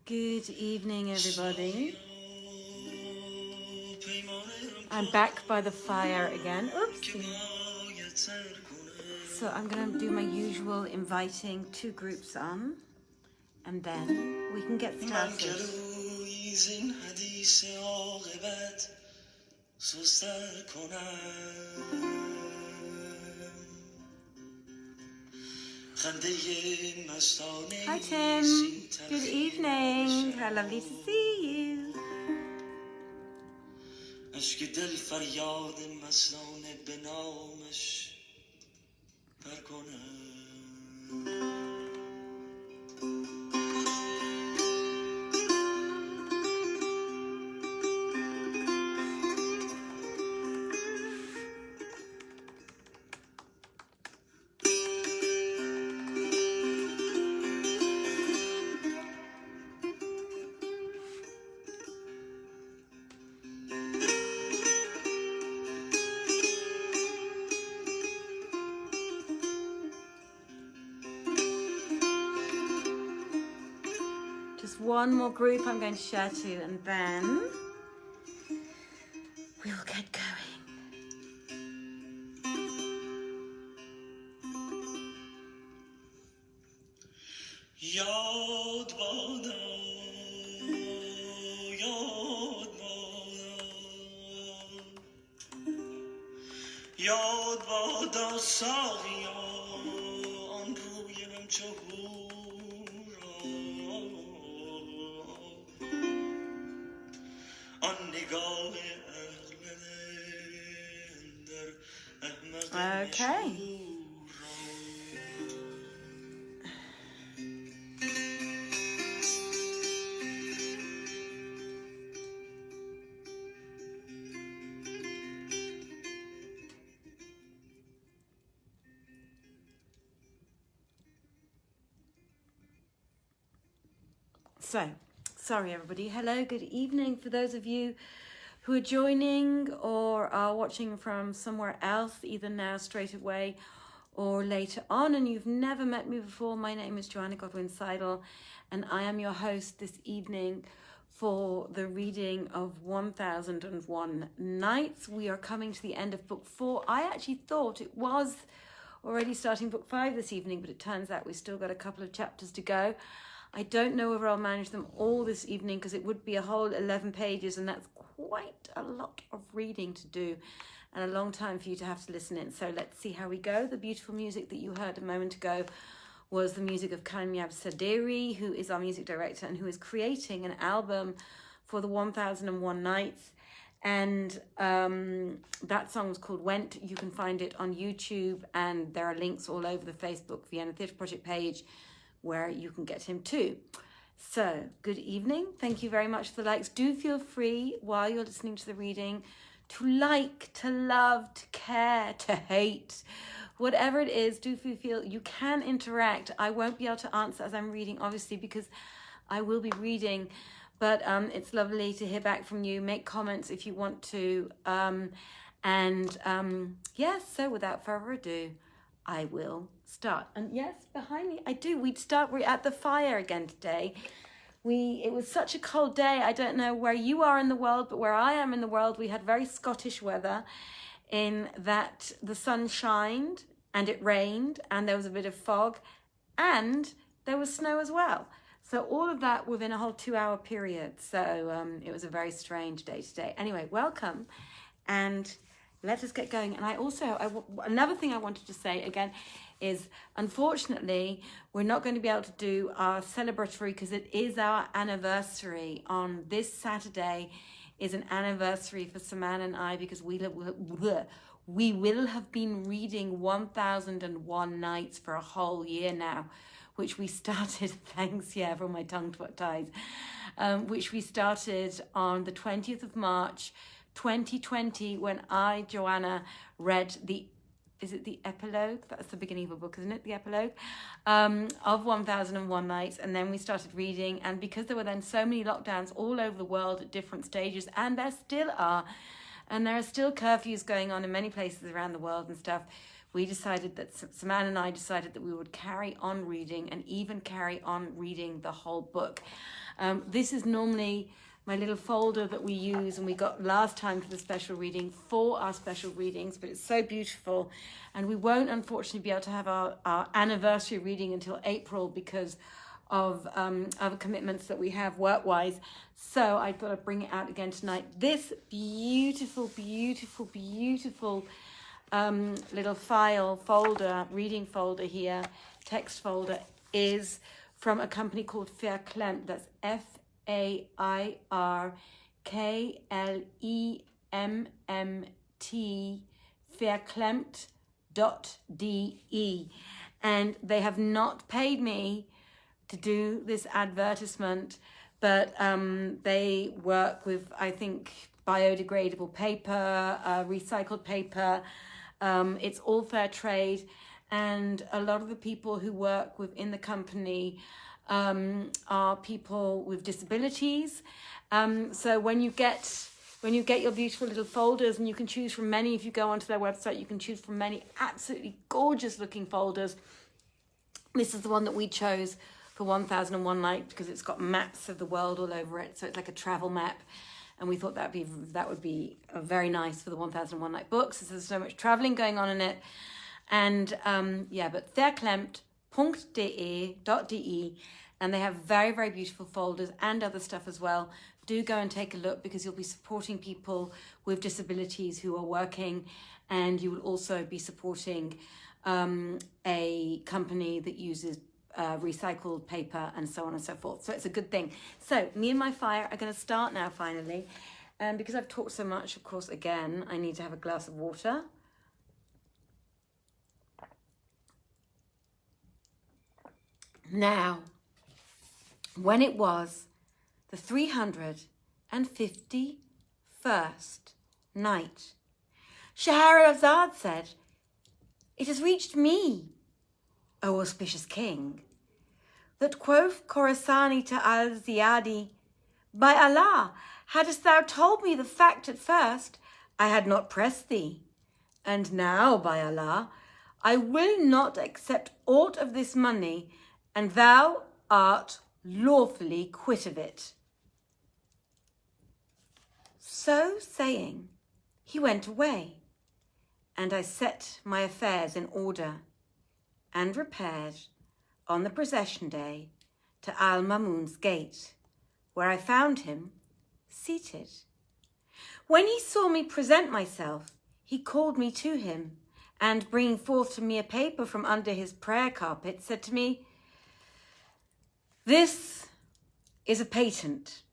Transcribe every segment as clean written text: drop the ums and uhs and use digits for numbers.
Good evening, everybody. I'm back by the fire again. Oopsie. So I'm going to do my usual inviting two groups on, and then we can get started. Hi Tim, good evening, how lovely to see you. One more group I'm going to share to, and then we will get going. Okay. So, sorry everybody. Hello, good evening for those of you who are joining or are watching from somewhere else, either now straight away or later on, and you've never met me before. My name is Joanna Godwin-Seidl, and I am your host this evening for the reading of 1001 Nights. We are coming to the end of book 4. I actually thought it was already starting book 5 this evening, but it turns out we've still got a couple of chapters to go. I don't know whether I'll manage them all this evening, because it would be a whole 11 pages, and that's quite a lot of reading to do and a long time for you to have to listen in. So let's see how we go. The beautiful music that you heard a moment ago was the music of Caliph, who is our music director and who is creating an album for the 1001 Nights. And that song was called Went. You can find it on YouTube, and there are links all over the Facebook Vienna Theatre Project page where you can get him too. So, good evening. Thank you very much for the likes. Do feel free, while you're listening to the reading, to like, to love, to care, to hate. Whatever it is, do feel you can interact. I won't be able to answer as I'm reading, obviously, because I will be reading. But it's lovely to hear back from you. Make comments if you want to. Yes, so without further ado, I will start. And yes, behind me, we're at the fire again today. It was such a cold day. I don't know where you are in the world, but where I am in the world, we had very Scottish weather, in that the sun shined and it rained and there was a bit of fog and there was snow as well. So all of that within a whole 2-hour period. So it was a very strange day today. Anyway, welcome, and let us get going. And another thing I wanted to say again is, unfortunately, we're not going to be able to do our celebratory, because it is our anniversary. On this Saturday is an anniversary for Samantha and I, because we will have been reading 1001 Nights for a whole year now, which we started, thanks, for all my tongue ties, which we started on the 20th of March, 2020, when I, Joanna, read the epilogue? That's the beginning of a book, isn't it? The epilogue of 1001 Nights. And then we started reading. And because there were then so many lockdowns all over the world at different stages, and there still are, and there are still curfews going on in many places around the world and stuff, we decided that, Samantha and I decided that we would carry on reading and even carry on reading the whole book. This is normally my little folder that we use and we got last time for the special reading for our special readings, but it's so beautiful. And we won't unfortunately be able to have our anniversary reading until April because of other commitments that we have work-wise. So I thought I'd bring it out again tonight. This beautiful, beautiful, beautiful little reading folder here, text folder, is from a company called Verklempt. That's FAIRKLEMMT, verklempt.de. And they have not paid me to do this advertisement, but they work with, I think, biodegradable paper, recycled paper. It's all fair trade, and a lot of the people who work within the company are people with disabilities. So when you get your beautiful little folders, and you can choose from many, if you go onto their website, you can choose from many absolutely gorgeous looking folders. This is the one that we chose for 1001 Night because it's got maps of the world all over it. So it's like a travel map. And we thought that would be very nice for the 1001 Night books. There's so much traveling going on in it. And but verklempt.de, and they have very, very beautiful folders and other stuff as well. Do go and take a look because you'll be supporting people with disabilities who are working, and you will also be supporting a company that uses recycled paper and so on and so forth. So it's a good thing. So me and my fire are going to start now finally. And because I've talked so much, of course, again, I need to have a glass of water. Now, when it was the 351st night, Scheherazade said, "It has reached me, O auspicious king, that quoth Khorasani to Al-Ziyadi, by Allah, hadst thou told me the fact at first, I had not pressed thee. And now, by Allah, I will not accept aught of this money, and thou art lawfully quit of it." So saying, he went away, and I set my affairs in order, and repaired on the procession day to Al-Mamun's gate, where I found him seated. When he saw me present myself, he called me to him, and bringing forth to me a paper from under his prayer carpet, said to me, "This is a patent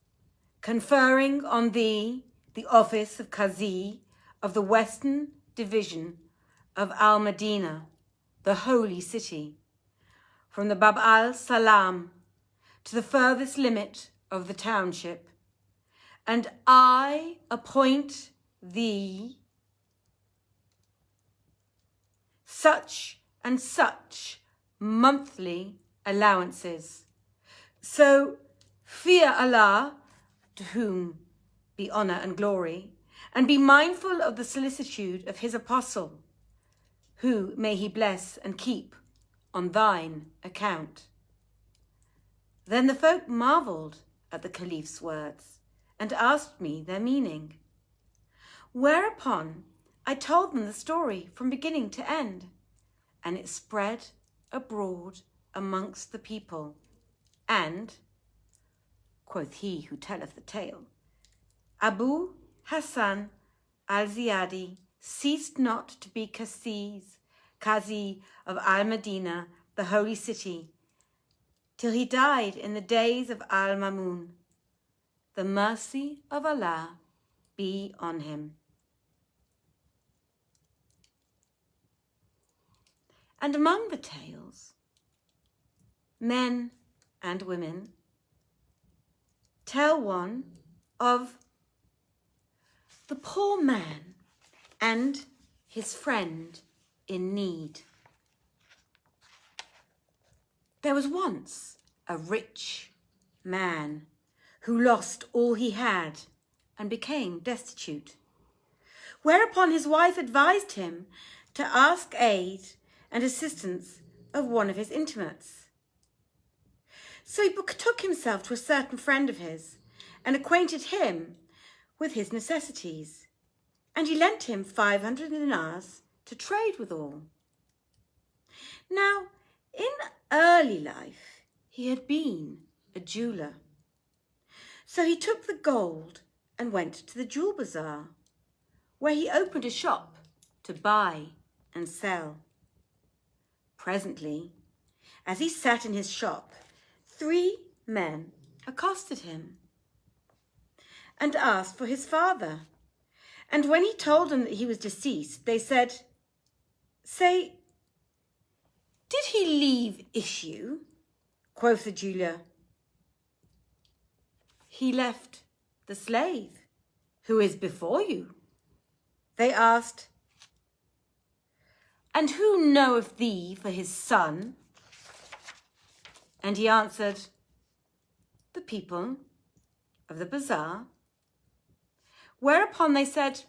conferring on thee the office of Qazi of the Western Division of Al-Madinah, the holy city, from the Bab al-Salam to the furthest limit of the township, and I appoint thee such and such monthly allowances. So fear Allah, to whom be honor and glory, and be mindful of the solicitude of his apostle, who may he bless and keep on thine account." Then the folk marveled at the Caliph's words and asked me their meaning. Whereupon I told them the story from beginning to end, and it spread abroad amongst the people. And, quoth he who telleth the tale, Abu Hassan al-Ziyadi ceased not to be Qazi of Al-Madinah, the holy city, till he died in the days of Al-Mamun. The mercy of Allah be on him. And among the tales, men and women tell one of the poor man and his friend in need. There was once a rich man who lost all he had and became destitute. Whereupon his wife advised him to ask aid and assistance of one of his intimates. So he took himself to a certain friend of his and acquainted him with his necessities, and he lent him 500 dinars to trade withal. Now, in early life, he had been a jeweller. So he took the gold and went to the jewel bazaar, where he opened a shop to buy and sell. Presently, as he sat in his shop, 3 men accosted him and asked for his father. And when he told them that he was deceased, they said, "Say, did he leave issue?" Quoth the jeweller, "He left the slave who is before you." They asked, "And who knoweth thee for his son?" And he answered, "The people of the bazaar." Whereupon they said,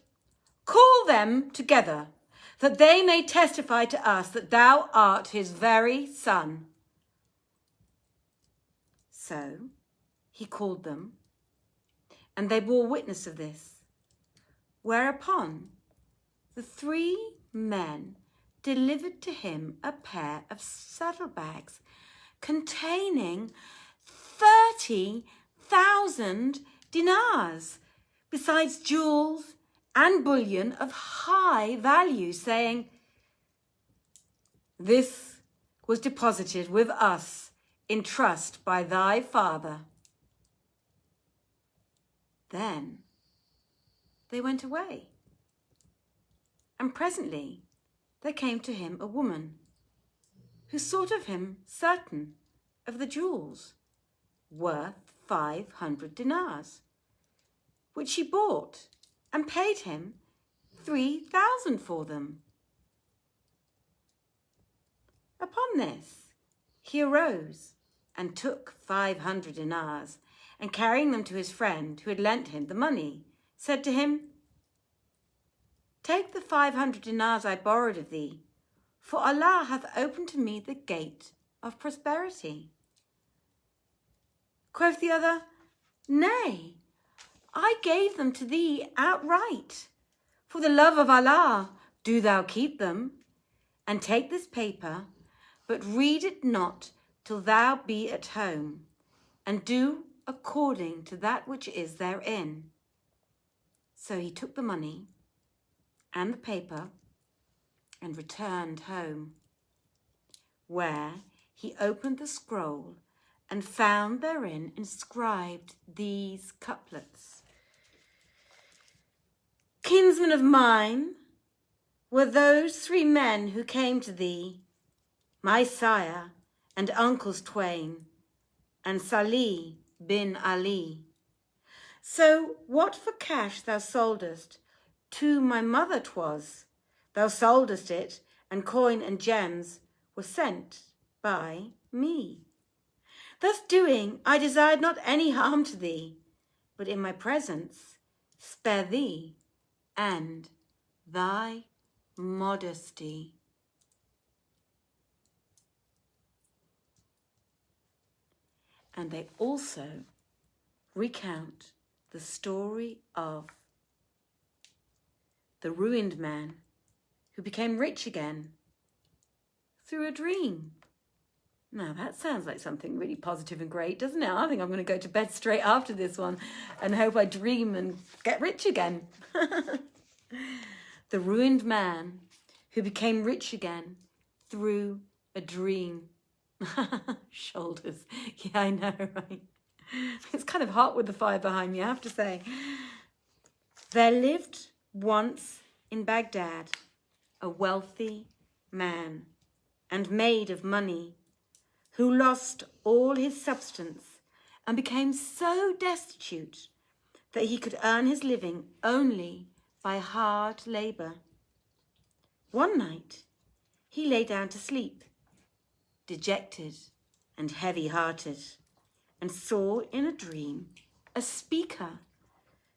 "Call them together, that they may testify to us that thou art his very son." So he called them, and they bore witness of this. Whereupon the 3 men delivered to him a pair of saddlebags containing 30,000 dinars, besides jewels and bullion of high value, saying, "This was deposited with us in trust by thy father." Then they went away, and presently there came to him a woman who sought of him certain of the jewels worth 500 dinars, which she bought and paid him 3,000 for them. Upon this, he arose and took 500 dinars, and carrying them to his friend who had lent him the money, said to him, "Take the 500 dinars I borrowed of thee, for Allah hath opened to me the gate of prosperity." Quoth the other, "Nay, I gave them to thee outright. For the love of Allah, do thou keep them, and take this paper, but read it not till thou be at home, and do according to that which is therein." So he took the money and the paper and returned home, where he opened the scroll and found therein inscribed these couplets: "Kinsmen of mine were those 3 men who came to thee, my sire and uncles twain, and Salih bin Ali. So what for cash thou soldest, to my mother 'twas, thou soldest it, and coin and gems were sent by me. Thus doing, I desired not any harm to thee, but in my presence spare thee and thy modesty." And they also recount the story of the ruined man who became rich again through a dream. Now that sounds like something really positive and great, doesn't it? I think I'm going to go to bed straight after this one and hope I dream and get rich again. The ruined man who became rich again through a dream. Shoulders. Yeah, I know, right? It's kind of hot with the fire behind me, I have to say. There lived once in Baghdad a wealthy man and made of money, who lost all his substance and became so destitute that he could earn his living only by hard labour. One night he lay down to sleep, dejected and heavy-hearted, and saw in a dream a speaker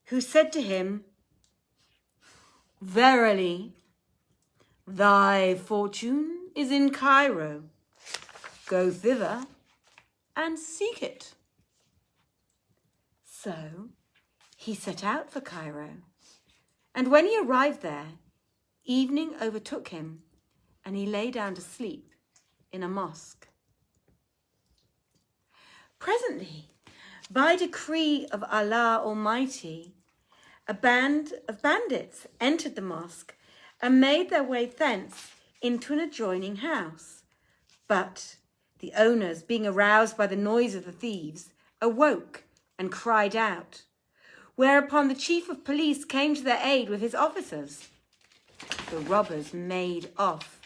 who said to him, "Verily, Thy fortune is in Cairo. Go thither and seek it. So he set out for Cairo, and when he arrived there, evening overtook him, and he lay down to sleep in a mosque. Presently, by decree of Allah Almighty, a band of bandits entered the mosque and made their way thence into an adjoining house. But the owners, being aroused by the noise of the thieves, awoke and cried out, whereupon the chief of police came to their aid with his officers. The robbers made off.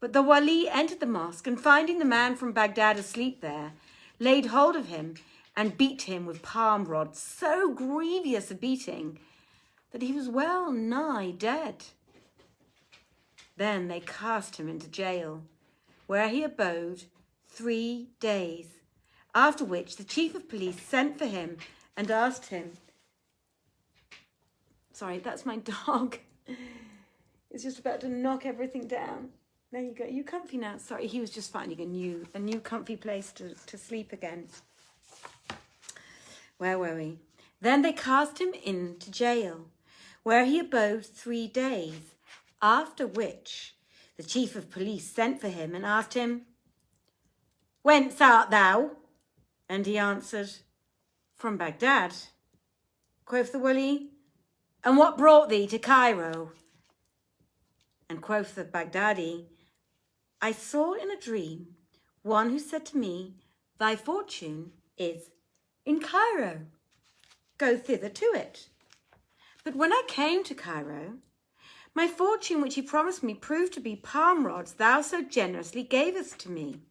But the wali entered the mosque, and finding the man from Baghdad asleep there, laid hold of him and beat him with palm rods, so grievous a beating that he was well nigh dead. Then they cast him into jail, where he abode 3 days, after which the chief of police sent for him and asked him, sorry, that's my dog. It's just about to knock everything down. There you go. You comfy now? Sorry, he was just finding a new comfy place to sleep again. Where were we? Then they cast him into jail, where he abode 3 days, after which the chief of police sent for him and asked him, Whence art thou? And he answered, From Baghdad. Quoth the wali, And what brought thee to Cairo? And quoth the Baghdadi, I saw in a dream one who said to me, Thy fortune is in Cairo. Go thither to it. But when I came to Cairo, my fortune which he promised me proved to be palm rods thou so generously gavest to me.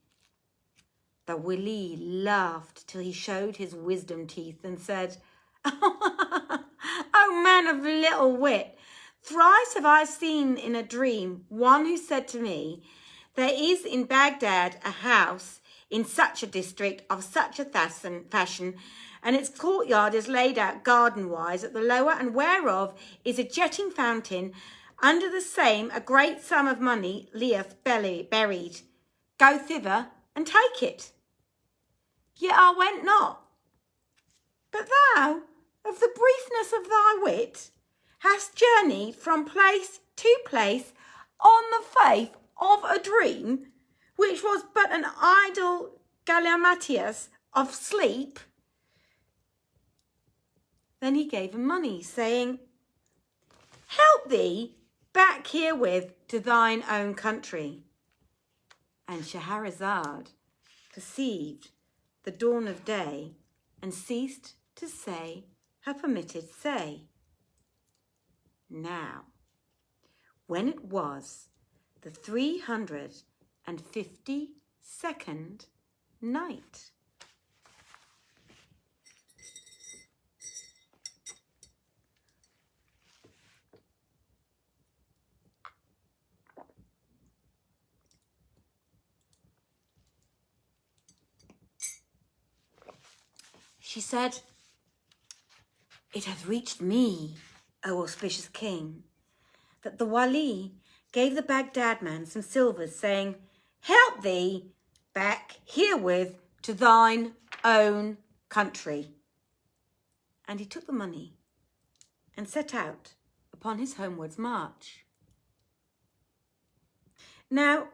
The wali laughed till he showed his wisdom teeth and said, O man of little wit, thrice have I seen in a dream one who said to me, There is in Baghdad a house in such a district of such a fashion, and its courtyard is laid out garden-wise at the lower, and whereof is a jetting fountain, under the same a great sum of money lieth buried. Go thither and take it. Yet I went not. But thou, of the briefness of thy wit, hast journeyed from place to place on the faith of a dream, which was but an idle galimatias of sleep. Then he gave him money, saying, Help thee back herewith to thine own country. And Shahrazad perceived the dawn of day and ceased to say her permitted say. Now, when it was the 352nd night, she said, It hath reached me, O auspicious king, that the wali gave the Baghdad man some silvers, saying, Help thee back herewith to thine own country. And he took the money and set out upon his homewards march. Now,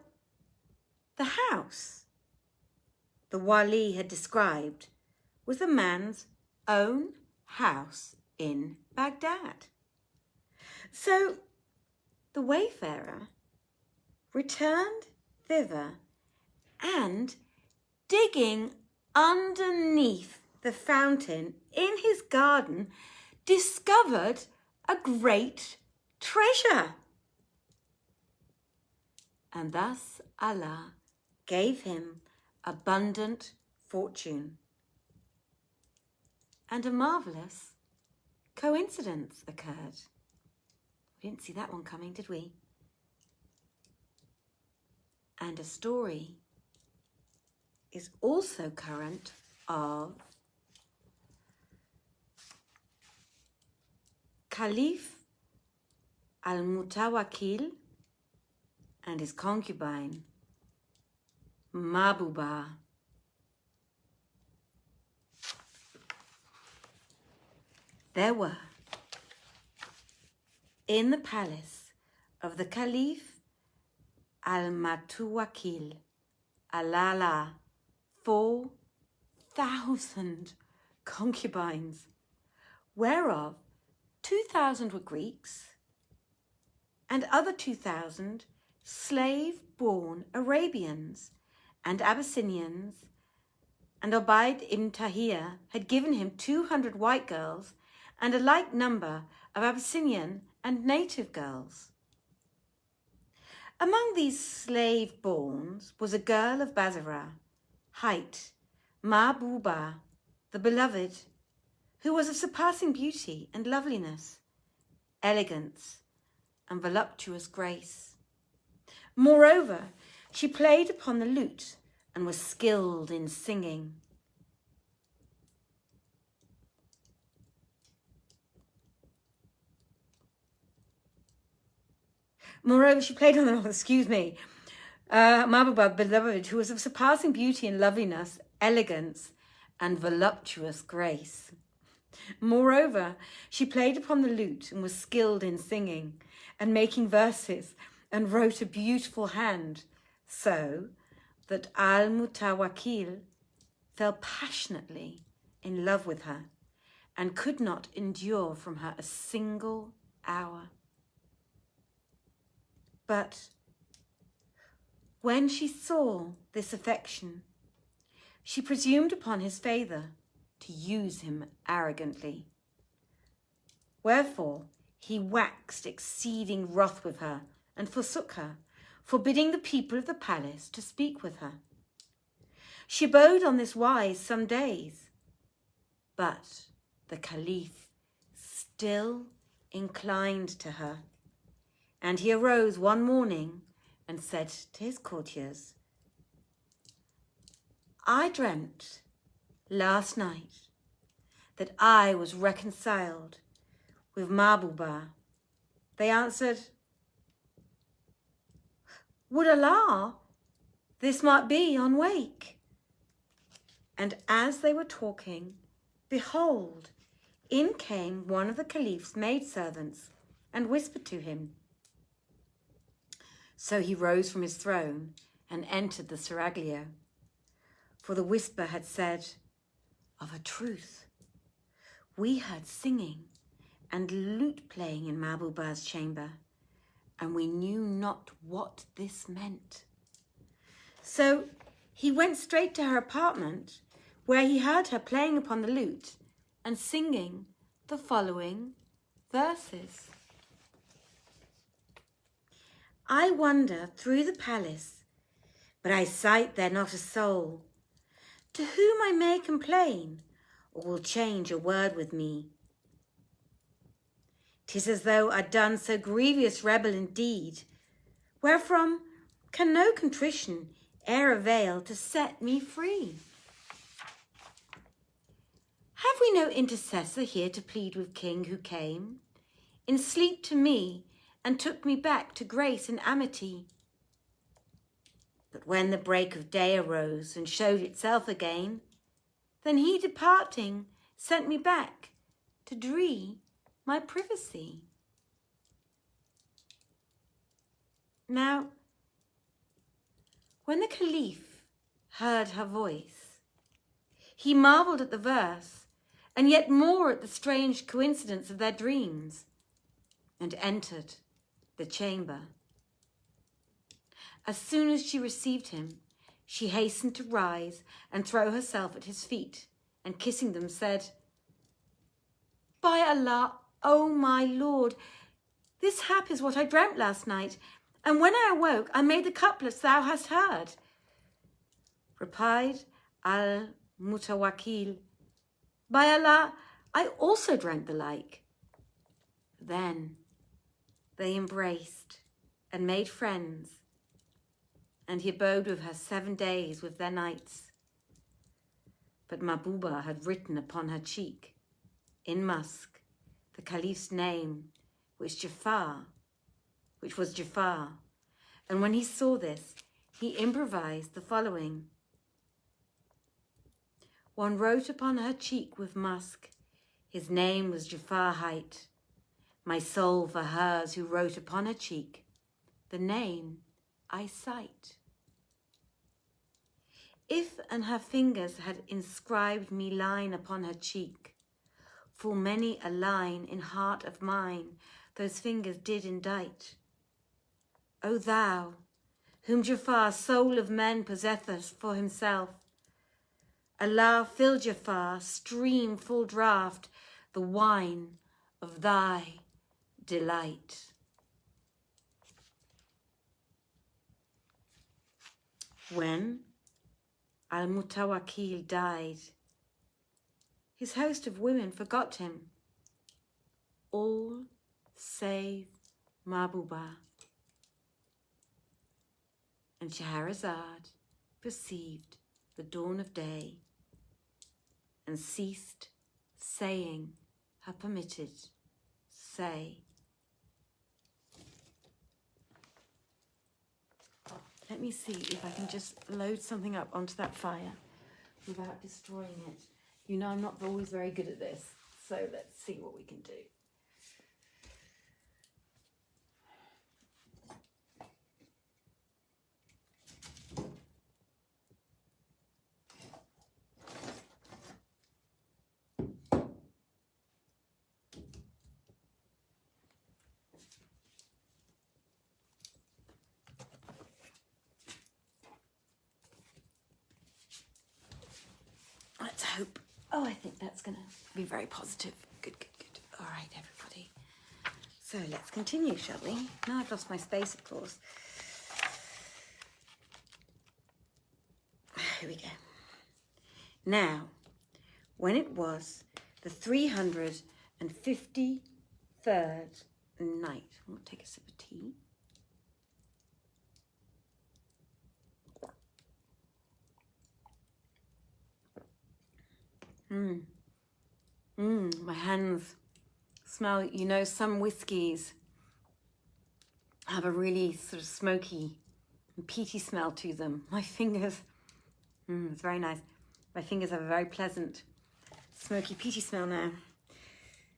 the house the wali had described was the man's own house in Baghdad. So the wayfarer returned thither and, digging underneath the fountain in his garden, discovered a great treasure. And thus Allah gave him abundant fortune. And a marvellous coincidence occurred. We didn't see that one coming, did we? And a story is also current of Caliph Al-Mutawakkil and his concubine, Mahbubah. There were, in the palace of the Caliph Al-Mutawakkil, Alala, 4,000 concubines, whereof 2,000 were Greeks, and other 2,000 slave-born Arabians and Abyssinians, and Obaid ibn Tahir had given him 200 white girls and a like number of Abyssinian and native girls. Among these slave-borns was a girl of Basra, hight Mahbubah, the beloved, who was of surpassing beauty and loveliness, elegance and voluptuous grace. Moreover, she played upon the lute and was skilled in singing. Mahbubah, beloved, who was of surpassing beauty and loveliness, elegance and voluptuous grace. Moreover, she played upon the lute and was skilled in singing and making verses and wrote a beautiful hand, so that Al-Mutawakkil fell passionately in love with her and could not endure from her a single hour. But when she saw this affection, she presumed upon his favour to use him arrogantly. Wherefore he waxed exceeding wroth with her and forsook her, forbidding the people of the palace to speak with her. She abode on this wise some days, but the Caliph still inclined to her, and he arose one morning and said to his courtiers, I dreamt last night that I was reconciled with Mahbubah. They answered, Would Allah this might be on wake? And as they were talking, behold, in came one of the Caliph's maidservants and whispered to him. So he rose from his throne and entered the seraglio. For the whisper had said, Of a truth, we heard singing and lute playing in Mahbubah's chamber, and we knew not what this meant. So he went straight to her apartment, where he heard her playing upon the lute and singing the following verses. I wander through the palace, but I sight there not a soul, to whom I may complain, or will change a word with me. 'Tis as though I'd done so grievous rebel indeed, wherefrom can no contrition e'er avail to set me free. Have we no intercessor here to plead with King, who came in sleep to me and took me back to grace and amity? But when the break of day arose and showed itself again, then he departing sent me back to dree my privacy. Now, when the Caliph heard her voice, he marvelled at the verse, and yet more at the strange coincidence of their dreams, and entered the chamber. As soon as she received him, she hastened to rise and throw herself at his feet, and kissing them said, By Allah, O my Lord, this hap is what I dreamt last night, and when I awoke, I made the couplets thou hast heard. Replied Al-Mutawakkil, By Allah, I also dreamt the like. Then they embraced and made friends, and he abode with her 7 days with their nights. But Mahbubah had written upon her cheek, in musk, the Caliph's name, which was Jafar, And when he saw this, he improvised the following. One wrote upon her cheek with musk, his name was Jafar Height. My soul for hers who wrote upon her cheek, the name I cite. If and her fingers had inscribed me line upon her cheek, full many a line in heart of mine those fingers did indite. O thou, whom Jafar, soul of men, possesseth for himself, Allah fill Jafar, stream full draught, the wine of thy delight. When Al-Mutawakkil died, his host of women forgot him, all save Mahbubah. And Scheherazade perceived the dawn of day and ceased saying her permitted say. Let me see if I can just load something up onto that fire without destroying it. You know I'm not always very good at this, so let's see what we can do. Let's hope. Oh, I think that's going to be very positive. Good, good, good. All right, everybody. So let's continue, shall we? Now I've lost my space, of course. Here we go. Now, when it was the 353rd night, I'm going to take a sip of tea. My hands smell, you know, some whiskies have a really sort of smoky and peaty smell to them. My fingers, it's very nice. My fingers have a very pleasant, smoky, peaty smell now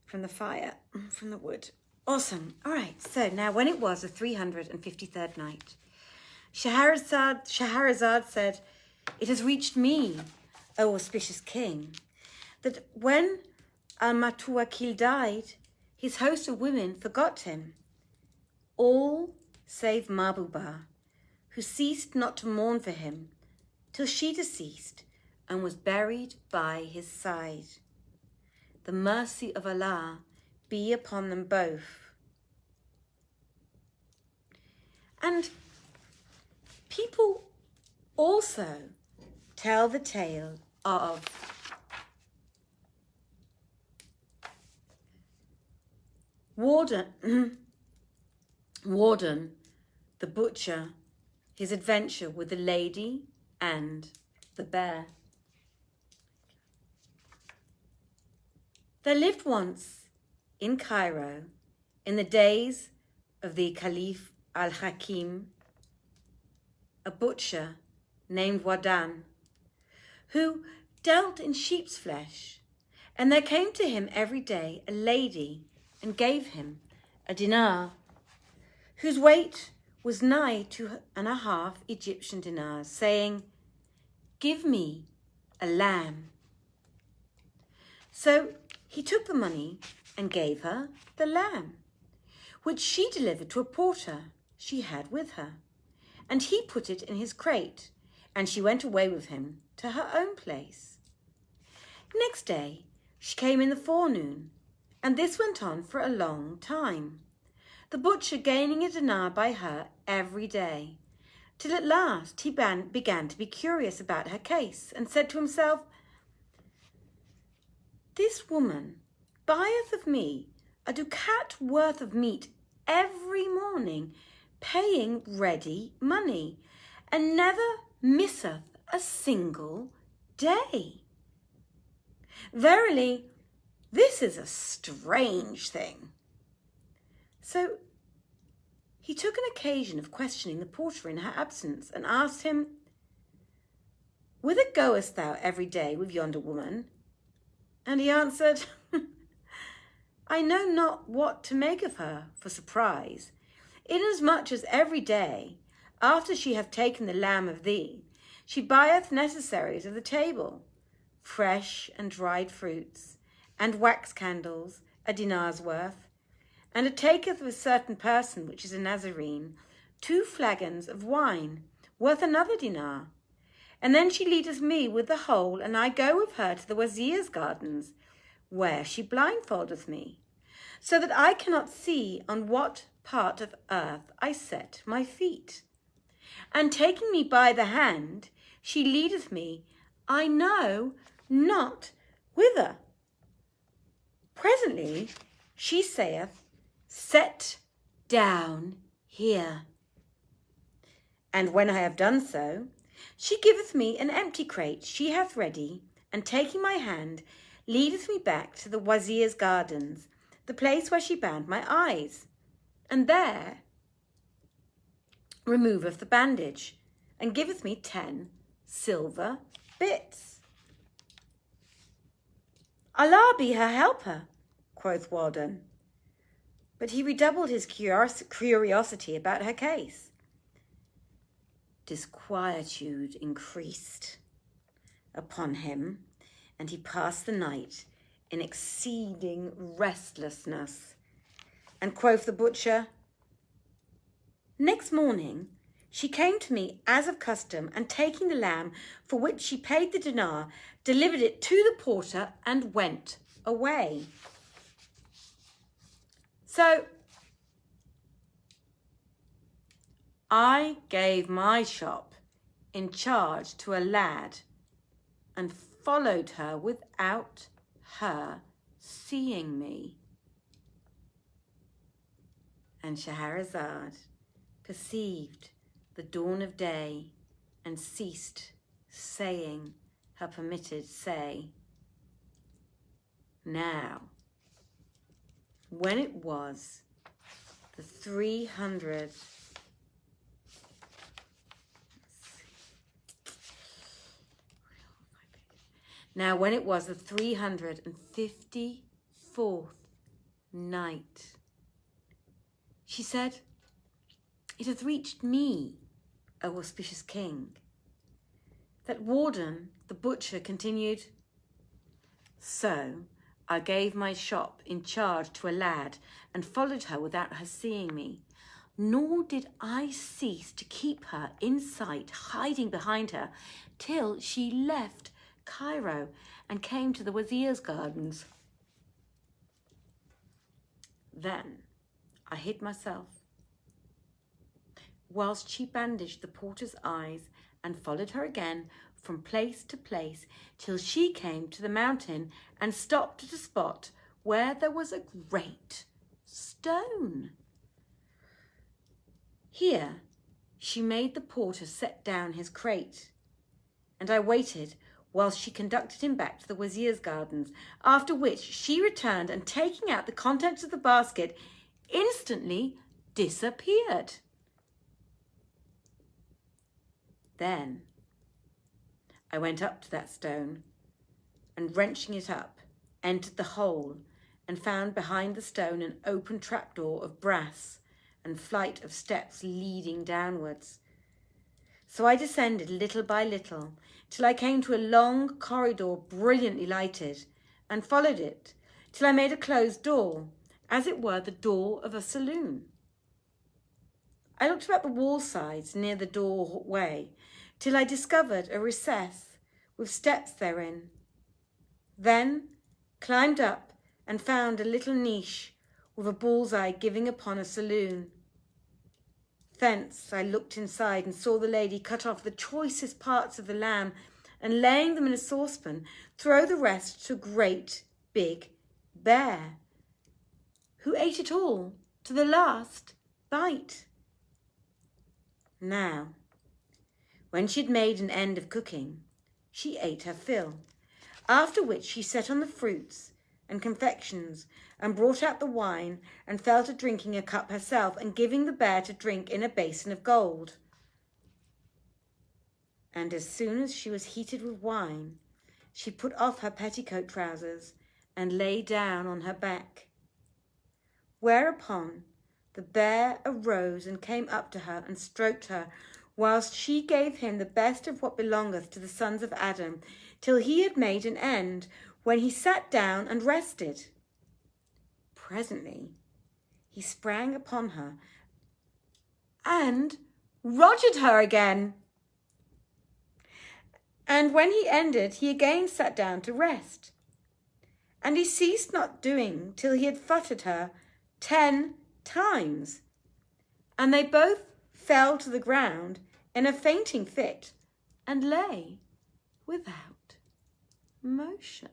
from the fire, from the wood. Awesome. All right. So now when it was the 353rd night, Scheherazade said, "It has reached me, O auspicious king, that when Al-Mutawakkil died, his host of women forgot him, all save Mahbubah, who ceased not to mourn for him till she deceased and was buried by his side. The mercy of Allah be upon them both." And people also tell the tale of Wardan, the butcher, his adventure with the lady and the bear. There lived once in Cairo, in the days of the Caliph Al-Hakim, a butcher named Wardan, who dealt in sheep's flesh, and there came to him every day a lady and gave him a dinar, whose weight was nigh 2.5 Egyptian dinars, saying, "Give me a lamb." So he took the money and gave her the lamb, which she delivered to a porter she had with her, and he put it in his crate, and she went away with him to her own place. Next day she came in the forenoon, and this went on for a long time, the butcher gaining a dinar by her every day, till at last he began to be curious about her case, and said to himself, "This woman buyeth of me a ducat worth of meat every morning, paying ready money, and never misseth a single day. Verily, this is a strange thing." So he took an occasion of questioning the porter in her absence, and asked him, "Whither goest thou every day with yonder woman?" And he answered, "I know not what to make of her for surprise, inasmuch as every day, after she hath taken the lamb of thee, she buyeth necessaries of the table, fresh and dried fruits, and wax candles, a dinar's worth, and it taketh of a certain person, which is a Nazarene, 2 flagons of wine, worth another dinar. And then she leadeth me with the whole, and I go with her to the wazir's gardens, where she blindfoldeth me, so that I cannot see on what part of earth I set my feet. And taking me by the hand, she leadeth me, I know not whither. Presently she saith, Set down here. And when I have done so, she giveth me an empty crate she hath ready, and taking my hand, leadeth me back to the wazir's gardens, the place where she bound my eyes, and there removeth the bandage, and giveth me 10 silver bits. Allah be her helper, quoth Wardan. But he redoubled his curiosity about her case. Disquietude increased upon him, and he passed the night in exceeding restlessness. And quoth the butcher, Next morning she came to me as of custom, and taking the lamb, for which she paid the dinar, delivered it to the porter and went away. So I gave my shop in charge to a lad and followed her without her seeing me. And Scheherazade perceived the dawn of day and ceased saying her permitted say. Now, when it was the 300 Now when it was the 354th night, she said, It hath reached me, O auspicious king, that Wardan the butcher continued, So I gave my shop in charge to a lad and followed her without her seeing me, nor did I cease to keep her in sight, hiding behind her, till she left Cairo and came to the wazir's gardens. Then I hid myself, whilst she bandaged the porter's eyes, and followed her again from place to place till she came to the mountain and stopped at a spot where there was a great stone. Here she made the porter set down his crate, and I waited whilst she conducted him back to the wazir's gardens, after which she returned and, taking out the contents of the basket, instantly disappeared. Then I went up to that stone and, wrenching it up, entered the hole and found behind the stone an open trapdoor of brass and flight of steps leading downwards. So I descended little by little till I came to a long corridor brilliantly lighted, and followed it till I made a closed door, as it were the door of a saloon. I looked about the wall sides near the doorway till I discovered a recess with steps therein. Then climbed up and found a little niche with a bull's-eye giving upon a saloon. Thence I looked inside and saw the lady cut off the choicest parts of the lamb, and laying them in a saucepan, throw the rest to a great big bear, who ate it all to the last bite. Now, when she had made an end of cooking, she ate her fill, after which she set on the fruits and confections, and brought out the wine, and fell to drinking a cup herself, and giving the bear to drink in a basin of gold. And as soon as she was heated with wine, she put off her petticoat trousers, and lay down on her back. Whereupon the bear arose and came up to her and stroked her, whilst she gave him the best of what belongeth to the sons of Adam, till he had made an end, when he sat down and rested. Presently he sprang upon her and rogered her again. And when he ended, he again sat down to rest. And he ceased not doing till he had futtered her 10 times. And they both fell to the ground in a fainting fit, and lay without motion.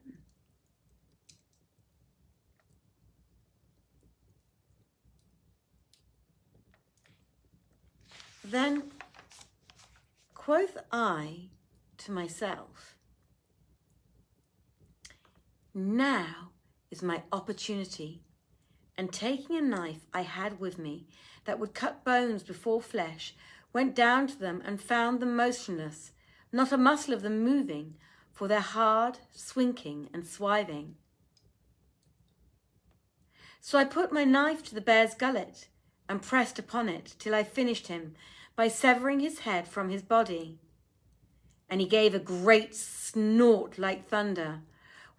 Then quoth I to myself, now is my opportunity. And taking a knife I had with me that would cut bones before flesh, went down to them and found them motionless, not a muscle of them moving, for their hard swinking and swiving. So I put my knife to the bear's gullet and pressed upon it till I finished him by severing his head from his body. And he gave a great snort like thunder,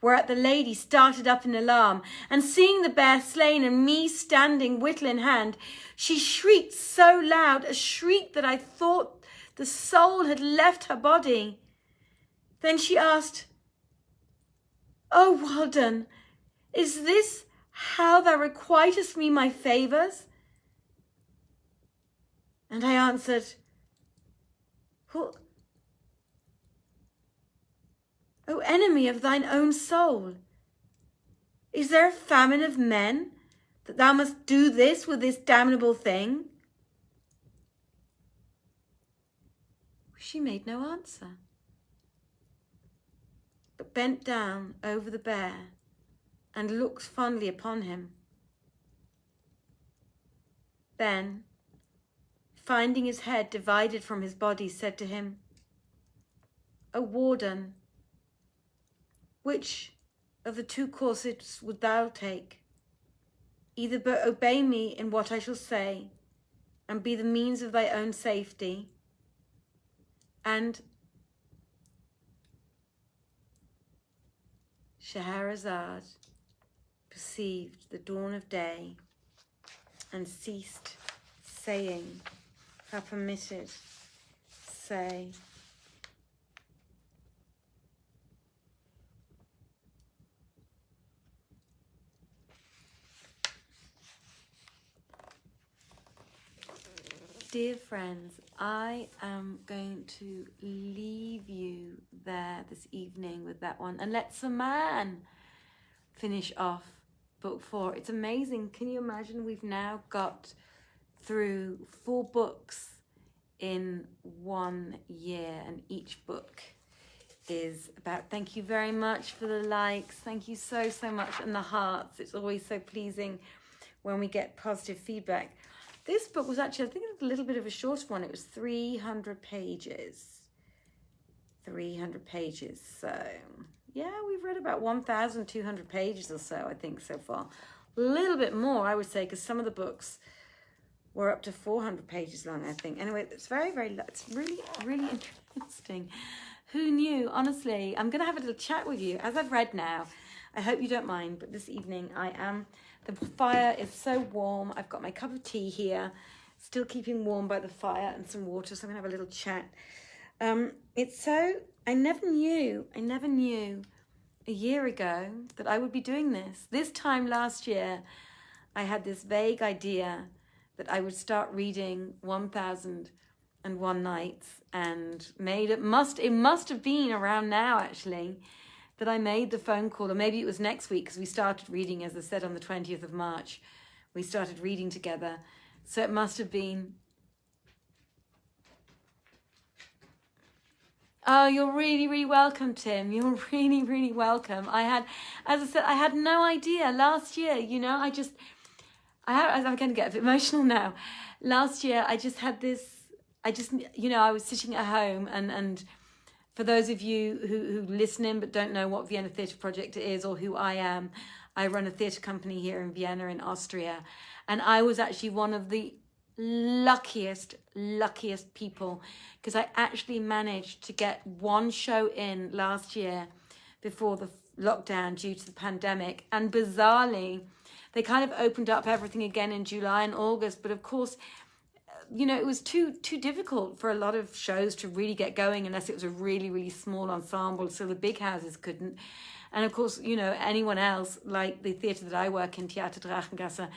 whereat the lady started up in alarm, and seeing the bear slain and me standing whittle in hand, she shrieked so loud, a shriek that I thought the soul had left her body. Then she asked, O Wardan, is this how thou requitest me my favours? And I answered, O enemy of thine own soul, is there a famine of men that thou must do this with this damnable thing? She made no answer, but bent down over the bear and looked fondly upon him. Then, finding his head divided from his body, said to him, O Wardan, which of the two courses would thou take? Either obey me in what I shall say, and be the means of thy own safety, and Scheherazade perceived the dawn of day and ceased saying her permitted say. Dear friends, I am going to leave you there this evening with that one and let Saman finish off book 4. It's amazing. Can you imagine? We've now got through 4 books in 1 year, and each book is about, thank you very much for the likes. Thank you so much, and the hearts. It's always so pleasing when we get positive feedback. This book was actually, I think it was a little bit of a shorter one. It was 300 pages. 300 pages. So, yeah, we've read about 1,200 pages or so, I think, so far. A little bit more, I would say, because some of the books were up to 400 pages long, I think. Anyway, it's it's really interesting. Who knew? Honestly, I'm going to have a little chat with you as I've read now. I hope you don't mind, but this evening the fire is so warm. I've got my cup of tea here, still keeping warm by the fire, and some water, so I'm going to have a little chat. I never knew a year ago that I would be doing this. This time last year, I had this vague idea that I would start reading 1001 Nights, and it must have been around now, actually, that I made the phone call, or maybe it was next week, because we started reading, as I said, on the 20th of March. We started reading together. So it must have been Oh, you're really, really welcome, Tim. You're really, really welcome. As I said, I had no idea last year, you know, I'm going to get a bit emotional now. Last year, I just had this, you know, I was sitting at home and for those of you who listen in but don't know what Vienna Theatre Project is or who I am, I run a theatre company here in Vienna in Austria. And I was actually one of the luckiest people because I actually managed to get one show in last year before the lockdown due to the pandemic. And bizarrely, they kind of opened up everything again in July and August. But of course, you know, it was too difficult for a lot of shows to really get going unless it was a really, really small ensemble. So the big houses couldn't. And of course, you know, anyone else, like the theatre that I work in, Theater Drachengasse,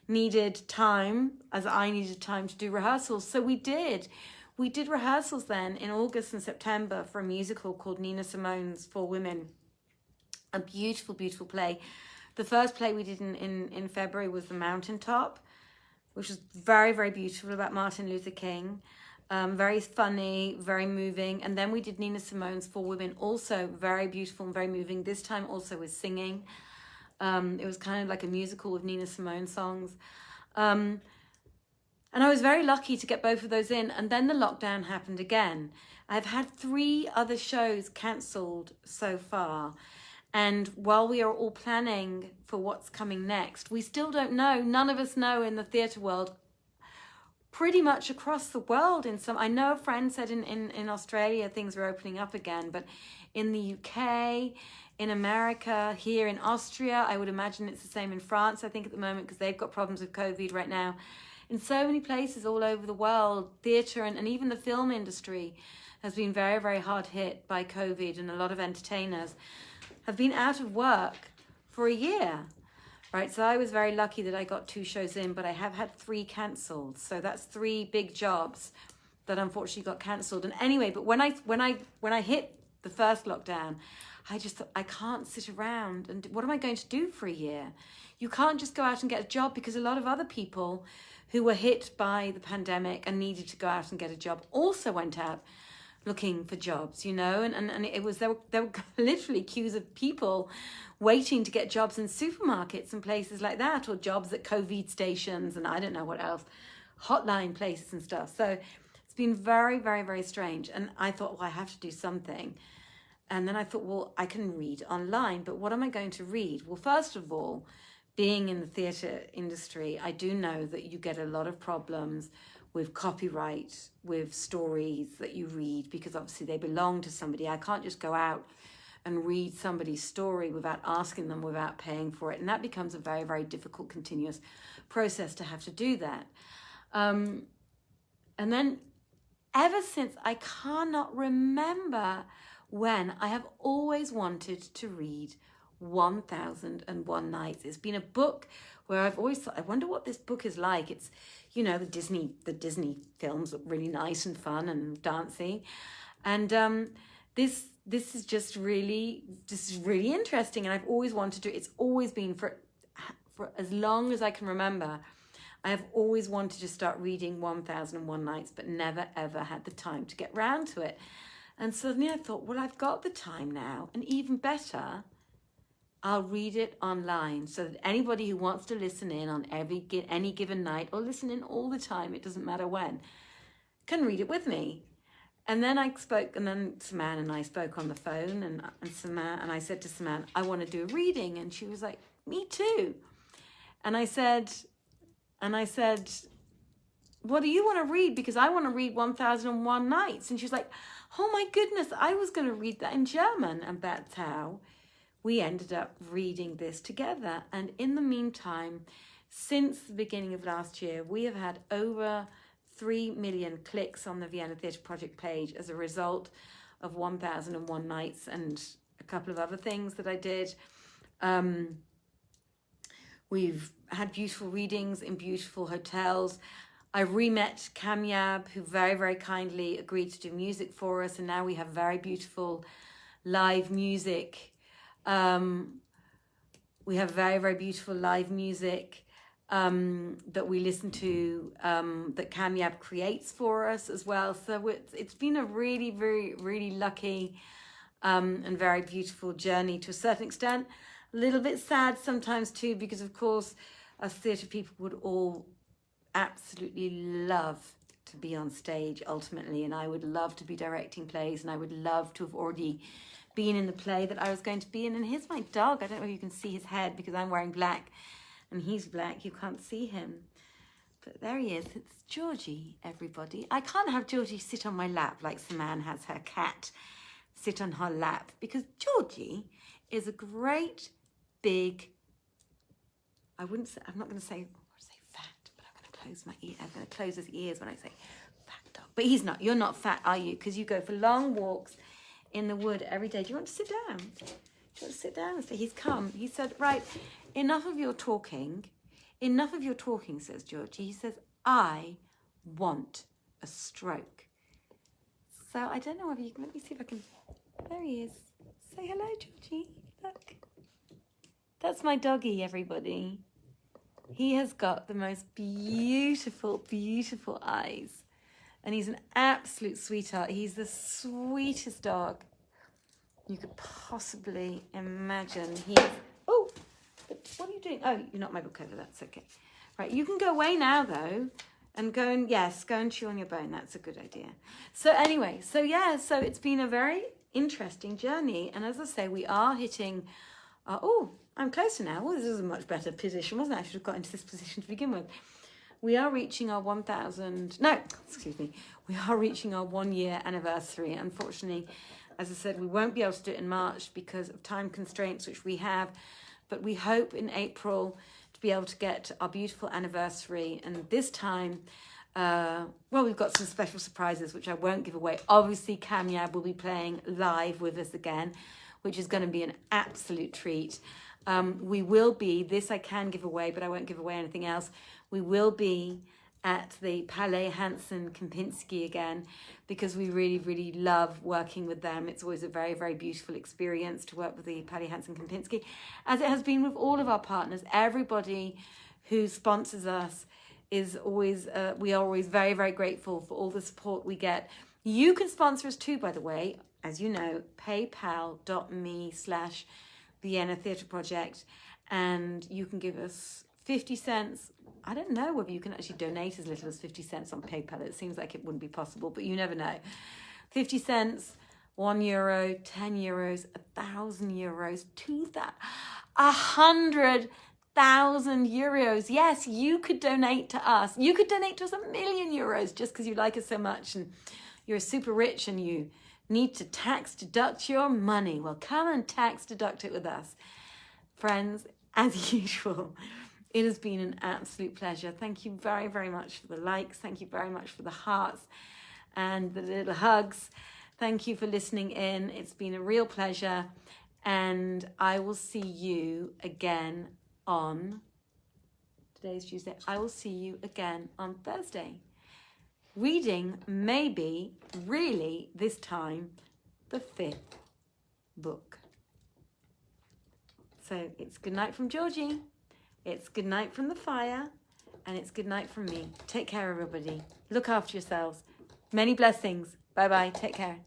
needed time, as I needed time to do rehearsals. So we did. We did rehearsals then in August and September for a musical called Nina Simone's For Women. A beautiful, beautiful play. The first play we did in February was The Mountaintop, which was very, very beautiful, about Martin Luther King. Very funny, very moving. And then we did Nina Simone's For Women, also very beautiful and very moving. This time also with singing. It was kind of like a musical with Nina Simone songs. And I was very lucky to get both of those in. And then the lockdown happened again. I've had 3 other shows cancelled so far. And while we are all planning for what's coming next, we still don't know. None of us know in the theatre world, pretty much across the world. I know a friend said in Australia things were opening up again, but in the UK, in America, here in Austria, I would imagine it's the same in France, I think at the moment, because they've got problems with COVID right now. In so many places all over the world, theatre and even the film industry has been very, very hard hit by COVID, and a lot of entertainers have been out of work for a year, right? So I was very lucky that I got 2 shows in, but I have had 3 cancelled. So that's 3 big jobs that unfortunately got cancelled. And anyway, but when I hit the first lockdown, I just thought, I can't sit around. And what am I going to do for a year? You can't just go out and get a job, because a lot of other people who were hit by the pandemic and needed to go out and get a job also went out looking for jobs, you know, and it was, there were literally queues of people waiting to get jobs in supermarkets and places like that, or jobs at COVID stations and I don't know what else, hotline places and stuff. So it's been very, very, very strange. And I thought, well, I have to do something. And then I thought, well, I can read online, but what am I going to read? Well, first of all, being in the theatre industry, I do know that you get a lot of problems with copyright, with stories that you read, because obviously they belong to somebody. I can't just go out and read somebody's story without asking them, without paying for it. And that becomes a very, very difficult, continuous process to have to do that. And then ever since, I cannot remember when, I have always wanted to read 1001 Nights. It's been a book where I've always thought, I wonder what this book is like. It's, you know, the Disney films look really nice and fun and dancey. And this is just really interesting. And I've always wanted to, it's always been for as long as I can remember, I have always wanted to start reading 1001 Nights, but never ever had the time to get round to it. And suddenly I thought, well, I've got the time now, and even better, I'll read it online, so that anybody who wants to listen in on any given night, or listen in all the time, it doesn't matter when, can read it with me. And then Saman and I spoke on the phone, and I said to Saman, I want to do a reading. And she was like, me too. And I said, what do you want to read? Because I want to read 1001 Nights. And she was like, oh my goodness, I was going to read that in German. And that's how we ended up reading this together. And in the meantime, since the beginning of last year, we have had over 3 million clicks on the Vienna Theatre Project page as a result of 1001 Nights and a couple of other things that I did. We've had beautiful readings in beautiful hotels. I re-met Kamyab, who very, very kindly agreed to do music for us. And now we have very beautiful live music. We have very, very beautiful live music that we listen to, that Kamyab creates for us as well. So it's been a really, very, really lucky and very beautiful journey to a certain extent. A little bit sad sometimes too, because of course us theatre people would all absolutely love to be on stage ultimately, and I would love to be directing plays, and I would love to have already been in the play that I was going to be in. And here's my dog. I don't know if you can see his head because I'm wearing black and he's black. You can't see him, but there he is. It's Georgie, everybody. I can't have Georgie sit on my lap like Saman has her cat sit on her lap, because Georgie is a great big, I'm not going to say fat, but I'm going to close my ear. I'm going to close his ears when I say fat dog. But he's not. You're not fat, are you? Because you go for long walks in the wood every day. Do you want to sit down? Do you want to sit down? So he's come. He said, right, enough of your talking. Enough of your talking, says Georgie. He says, I want a stroke. So I don't know whether you can, let me see if I can, there he is. Say hello, Georgie. Look. That's my doggy, everybody. He has got the most beautiful, beautiful eyes. And he's an absolute sweetheart. He's the sweetest dog you could possibly imagine. Oh, but what are you doing? Oh, you knocked my book over. That's okay. Right, you can go away now, though, and go and chew on your bone. That's a good idea. So anyway, so it's been a very interesting journey. And as I say, we are hitting, I'm closer now. Well, this is a much better position, wasn't it? I should have got into this position to begin with. We are reaching our we are reaching our 1 year anniversary. Unfortunately, as I said, we won't be able to do it in March because of time constraints, which we have, but we hope in April to be able to get our beautiful anniversary. And this time, we've got some special surprises, which I won't give away. Obviously, Kamyab will be playing live with us again, which is going to be an absolute treat. We will be, this I can give away, but I won't give away anything else. We will be at the Palais Hansen Kempinski again, because we really, really love working with them. It's always a very, very beautiful experience to work with the Palais Hansen Kempinski, as it has been with all of our partners. Everybody who sponsors us is always, we are always very, very grateful for all the support we get. You can sponsor us too, by the way, as you know, paypal.me/Vienna Theatre Project, and you can give us 50 cents. I don't know whether you can actually donate as little as 50 cents on PayPal. It seems like it wouldn't be possible, but you never know. 50 cents, €1, 10 euros, 1,000 euros, 100,000 euros. Yes, you could donate to us. You could donate to us €1 million just because you like us so much and you're super rich and you need to tax deduct your money. Well, come and tax deduct it with us. Friends, as usual, it has been an absolute pleasure. Thank you very, very much for the likes. Thank you very much for the hearts and the little hugs. Thank you for listening in. It's been a real pleasure. And I will see you again on, today's Tuesday, I will see you again on Thursday. Reading maybe, really, this time, the 5th book. So it's good night from Georgie. It's good night from the fire, and it's good night from me. Take care, everybody. Look after yourselves. Many blessings. Bye-bye. Take care.